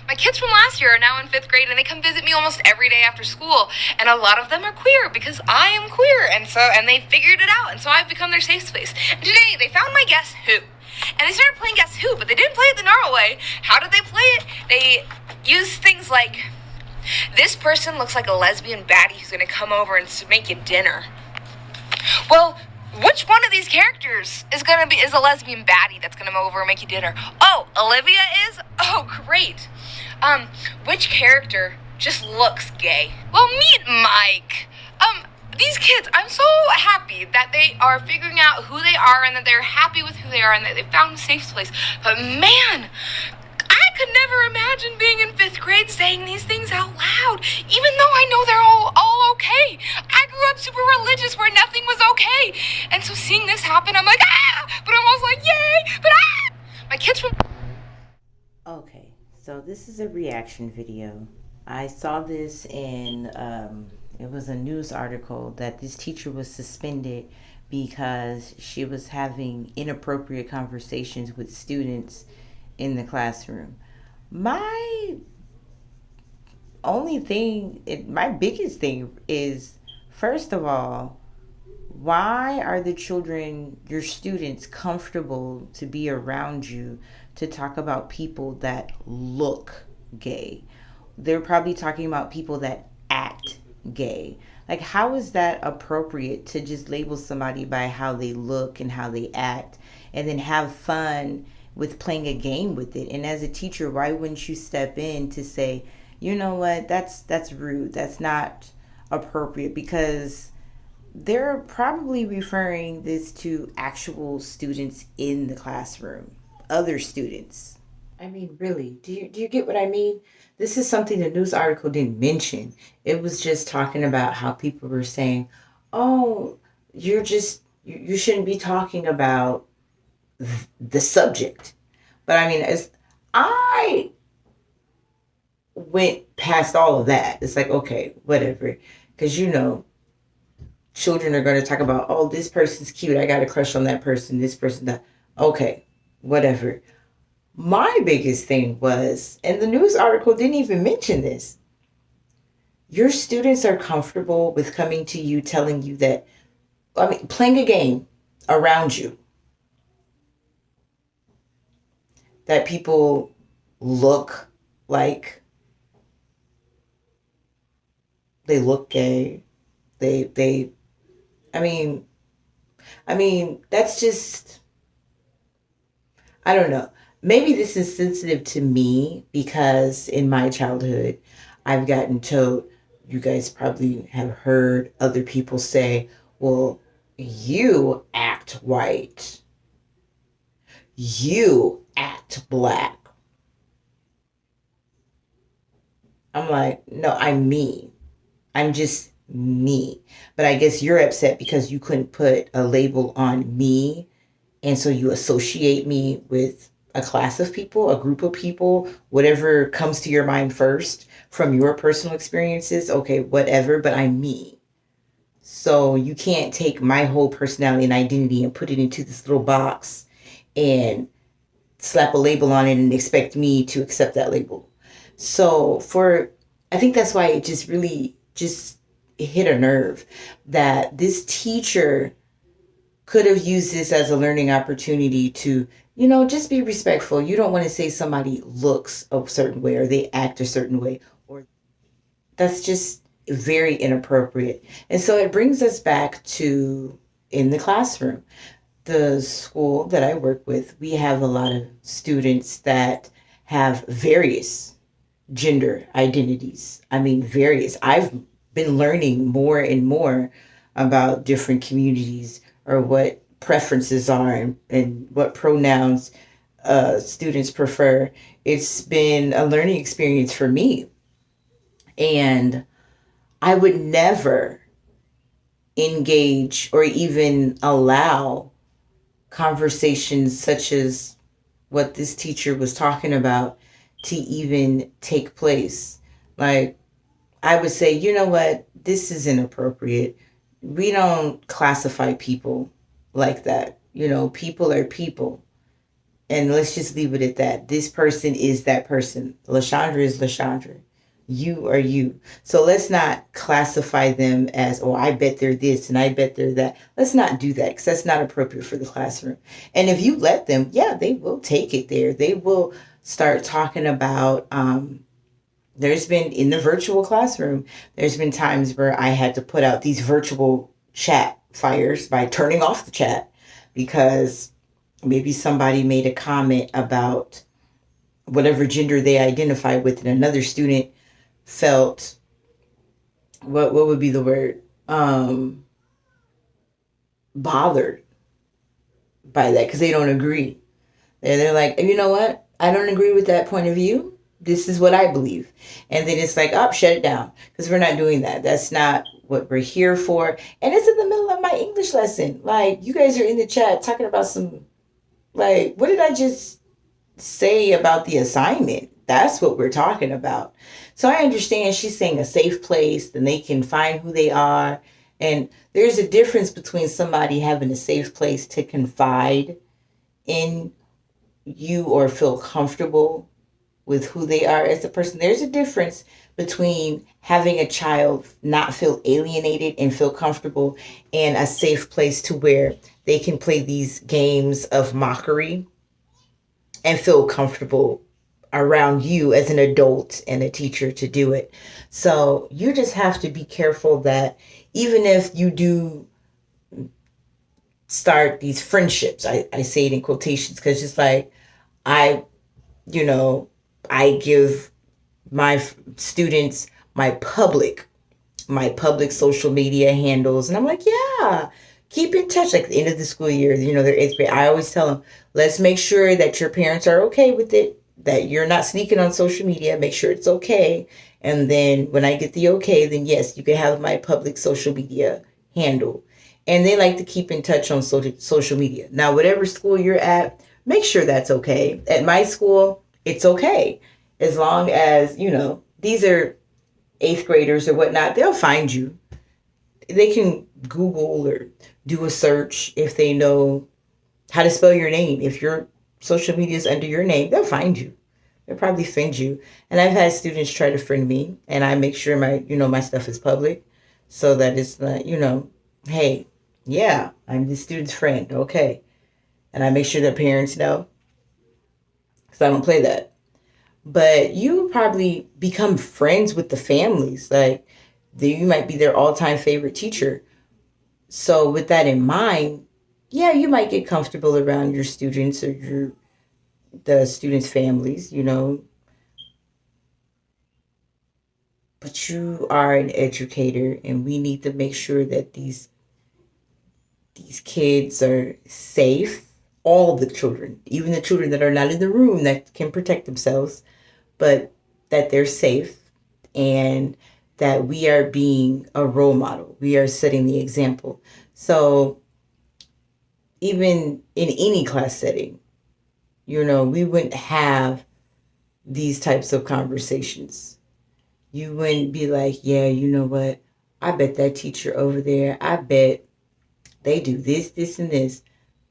My kids from last year are now in 5th grade and they come visit me almost every day after school. And a lot of them are queer because I am queer. And they figured it out. And so I've become their safe space. And today they found my Guess Who. And they started playing Guess Who, but they didn't play it the normal way. How did they play it? They used things like, this person looks like a lesbian baddie who's going to come over and make you dinner. Well, which one of these characters is a lesbian baddie that's gonna come over and make you dinner? Oh, Olivia is? Oh, great. Which character just looks gay? Well, meet Mike. These kids, I'm so happy that they are figuring out who they are and that they're happy with who they are and that they found a safe place. But man, I could never imagine being in 5th grade saying these things out loud, even though I know they're all okay. I grew up super religious where nothing was okay. And so seeing this happen, I'm like, ah! But I'm also like, yay! But ah! My kids from... Okay, so this is a reaction video. I saw this in, it was a news article that this teacher was suspended because she was having inappropriate conversations with students in the classroom. My my biggest thing is, first of all, why are the children, your students, comfortable to be around you to talk about people that look gay? They're probably talking about people that act gay. Like, how is that appropriate to just label somebody by how they look and how they act and then have fun with playing a game with it? And as a teacher, why wouldn't you step in to say, you know what, that's rude. That's not appropriate, because they're probably referring this to actual students in the classroom, other students. I mean, really, do you get what I mean? This is something the news article didn't mention. It was just talking about how people were saying, oh, you shouldn't be talking about the subject. But I mean, as I went past all of that, it's like, okay, whatever. Because, children are going to talk about, oh, this person's cute. I got a crush on that person, this person, that. Okay, whatever. My biggest thing was, and the news article didn't even mention this, your students are comfortable with coming to you, telling you that, I mean, playing a game around you, that people look like they look gay. They I mean, that's just, I don't know. Maybe this is sensitive to me because in my childhood, I've gotten told, you guys probably have heard other people say, well, you act white, you act black. I'm like, no, I'm me. I'm just me. But I guess you're upset because you couldn't put a label on me. And so you associate me with a class of people, a group of people, whatever comes to your mind first from your personal experiences. Okay, whatever, but I'm me. So you can't take my whole personality and identity and put it into this little box and slap a label on it and expect me to accept that label. So I think that's why it just really just hit a nerve that this teacher could have used this as a learning opportunity to, just be respectful. You don't want to say somebody looks a certain way or they act a certain way, or that's just very inappropriate. And so it brings us back to in the classroom. The school that I work with, we have a lot of students that have various gender identities. I mean, various. I've been learning more and more about different communities or what preferences are and what pronouns students prefer. It's been a learning experience for me. And I would never engage or even allow conversations such as what this teacher was talking about to even take place. Like, I would say, you know what, this is inappropriate. We don't classify people like that. People are people. And let's just leave it at that. This person is that person. LaShundra is LaShundra. You are you. So let's not classify them as, oh, I bet they're this and I bet they're that. Let's not do that because that's not appropriate for the classroom. And if you let them, yeah, they will take it there. They will start talking about, there's been in the virtual classroom, there's been times where I had to put out these virtual chat fires by turning off the chat because maybe somebody made a comment about whatever gender they identify with, and another student felt what would be the word, bothered by that because they don't agree. They're like, you know what? I don't agree with that point of view. This is what I believe. And then it's like, oh, shut it down because we're not doing that. That's not what we're here for. And it's in the middle of my English lesson. Like, you guys are in the chat talking about some, like, what did I just say about the assignment? That's what we're talking about. So I understand she's saying a safe place, then they can find who they are. And there's a difference between somebody having a safe place to confide in you or feel comfortable with who they are as a person. There's a difference between having a child not feel alienated and feel comfortable and a safe place to where they can play these games of mockery and feel comfortable around you as an adult and a teacher to do it. So you just have to be careful that even if you do start these friendships, I say it in quotations because it's like I, you know, I give my students my public social media handles, and I'm like, yeah, keep in touch. Like at the end of the school year, they're eighth grade. I always tell them, let's make sure that your parents are okay with it, that you're not sneaking on social media. Make sure it's okay. And then when I get the okay, then yes, you can have my public social media handle. And they like to keep in touch on social media. Now, whatever school you're at, make sure that's okay. At my school, it's okay. As long as, these are eighth graders or whatnot, they'll find you. They can Google or do a search if they know how to spell your name. If your social media is under your name, they'll find you. They'll probably friend you. And I've had students try to friend me, and I make sure my stuff is public so that it's not, hey, yeah, I'm the student's friend. Okay. And I make sure that parents know because I don't play that. But you probably become friends with the families. Like, you might be their all-time favorite teacher. So with that in mind, yeah, you might get comfortable around your students or the students' families, but you are an educator, and we need to make sure that these kids are safe. All the children, even the children that are not in the room that can protect themselves, but that they're safe and that we are being a role model. We are setting the example. So even in any class setting, we wouldn't have these types of conversations. You wouldn't be like, yeah, you know what? I bet that teacher over there, I bet they do this, this, and this.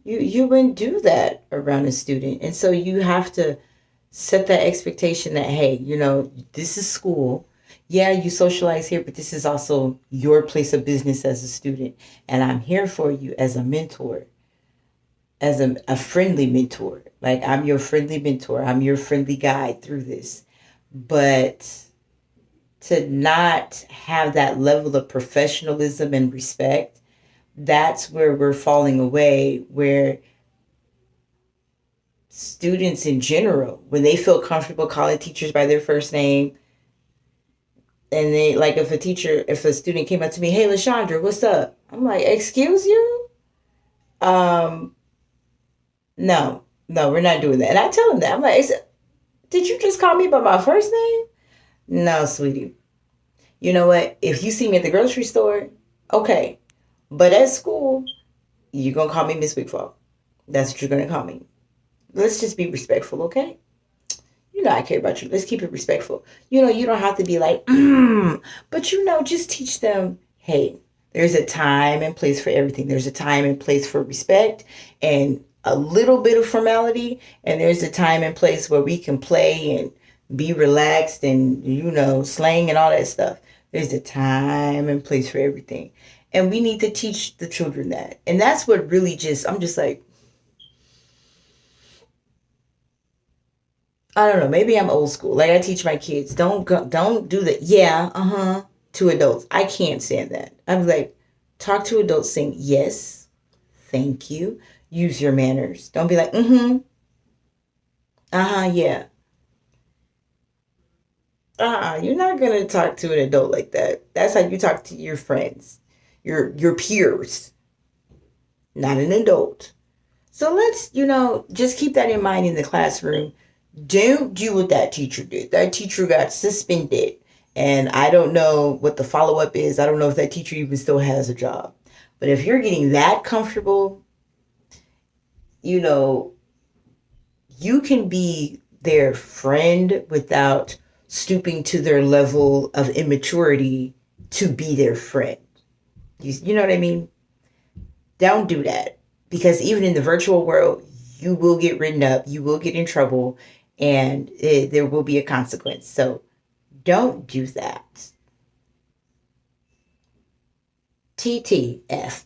You wouldn't do that around a student. And so you have to set that expectation that, hey, this is school. Yeah, you socialize here, but this is also your place of business as a student. And I'm here for you as a mentor, as a friendly mentor. Like, I'm your friendly mentor. I'm your friendly guide through this. But to not have that level of professionalism and respect, that's where we're falling away, where students in general, when they feel comfortable calling teachers by their first name, and they, like, if a student came up to me, hey, LaShundra, what's up? I'm like, excuse you? No, we're not doing that. And I tell them that. I'm like, did you just call me by my first name? No, sweetie. You know what? If you see me at the grocery store, okay. But at school, you're going to call me Miss Wigfall. That's what you're going to call me. Let's just be respectful, okay? I care about you. Let's keep it respectful. You don't have to be like, but just teach them, hey, there's a time and place for everything. There's a time and place for respect, and a little bit of formality, and there's a time and place where we can play and be relaxed and, slang and all that stuff. There's a time and place for everything. And we need to teach the children that. And that's what really I'm just like, I don't know, maybe I'm old school. Like I teach my kids, don't do the yeah, to adults. I can't stand that. I'm like, talk to adults saying yes, thank you. Use your manners. Don't be like, yeah. You're not gonna talk to an adult like that. That's how you talk to your friends, your peers, not an adult. So let's, just keep that in mind in the classroom. Don't do what that teacher did. That teacher got suspended. And I don't know what the follow up is. I don't know if that teacher even still has a job. But if you're getting that comfortable, you can be their friend without stooping to their level of immaturity to be their friend. You know what I mean? Don't do that. Because even in the virtual world, you will get written up, you will get in trouble, and there will be a consequence. So don't do that. TTF.